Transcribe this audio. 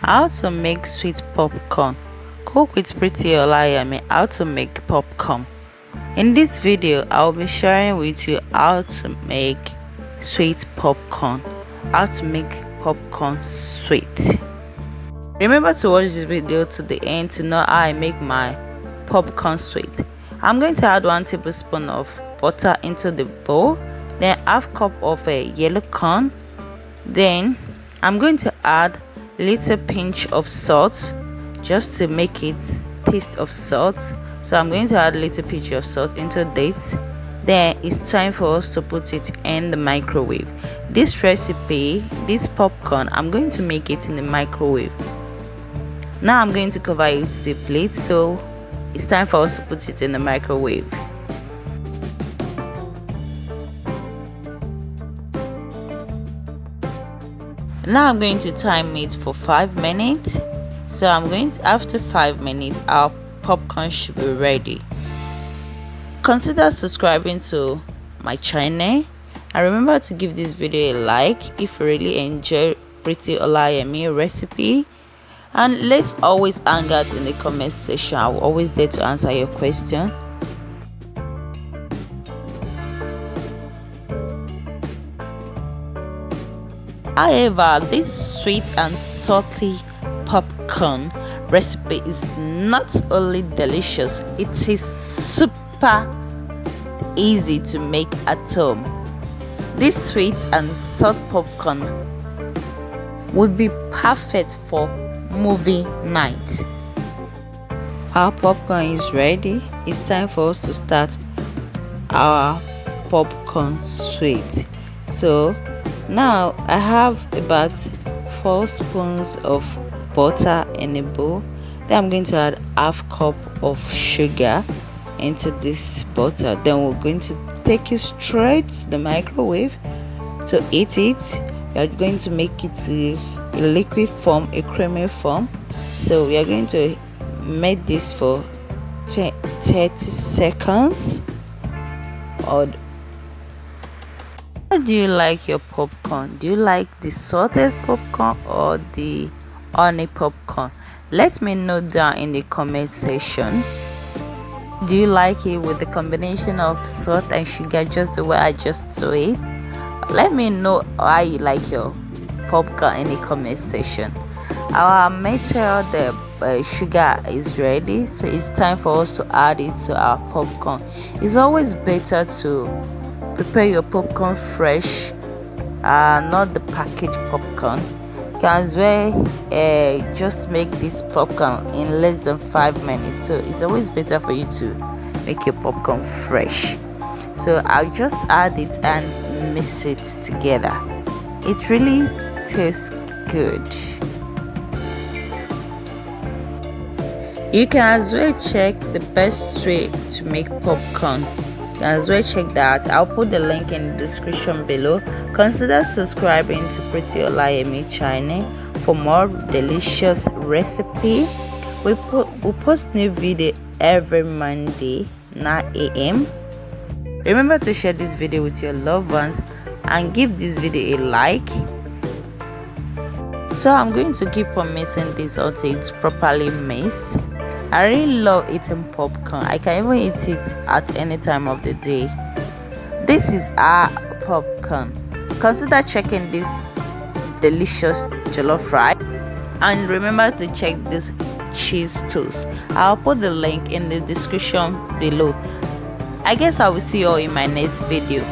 How to make sweet popcorn. Cook with Pretty Olayemi how to make popcorn. In this video, I will be sharing with you how to make sweet popcorn. How to make popcorn sweet. Remember to watch this video to the end to know how I make my popcorn sweet. I'm going to add 1 tablespoon of butter into the bowl, then half cup of a yellow corn. Then I'm going to add a little pinch of salt just to make it taste of salt. So I'm going to add a little pinch of salt into this. Then it's time for us to put it in the microwave. This recipe, this popcorn, I'm going to make it in the microwave. Now I'm going to cover it with the plate, so it's time for us to put it in the microwave. Now I'm going to time it for 5 minutes. So after 5 minutes, our popcorn should be ready. Consider subscribing to my channel and remember to give this video a like if you really enjoy Pretty Olayemi recipe. And let's always hang out in the comment section. I'm always there to answer your question. However, this sweet and salty popcorn recipe is not only delicious, it is super easy to make at home. This sweet and salt popcorn would be perfect for movie night. Our popcorn is ready. It's time for us to start our popcorn sweet. So now I have about 4 spoons of butter in a bowl. Then I'm going to add half cup of sugar into this butter. Then we're going to take it straight to the microwave to eat it. We are going to make it a liquid form, a creamy form. So we are going to make this for 30 seconds. How do you like your popcorn? Do you like the salted popcorn or the honey popcorn? Let me know down in the comment section. Do you like it with the combination of salt and sugar, just the way I just do it? Let me know how you like your popcorn in the comment section. Our method, the sugar is ready, so it's time for us to add it to our popcorn. It's always better to prepare your popcorn fresh, not the packaged popcorn. You can as well just make this popcorn in less than 5 minutes, so it's always better for you to make your popcorn fresh. So I'll just add it and mix it together. It really tastes good. You can as well check the best way to make popcorn. You can as well check that. I'll put the link in the description below. Consider subscribing to Pretty Olayemi channel for more delicious recipe. We post new video every Monday 9 AM. Remember to share this video with your loved ones and give this video a like. So I'm going to keep on mixing this until it's properly mixed. I really love eating popcorn. I can even eat it at any time of the day. This is our popcorn. Consider checking this delicious jollof rice and remember to check this cheese toast. I'll put the link in the description below. I guess I will see you all in my next video.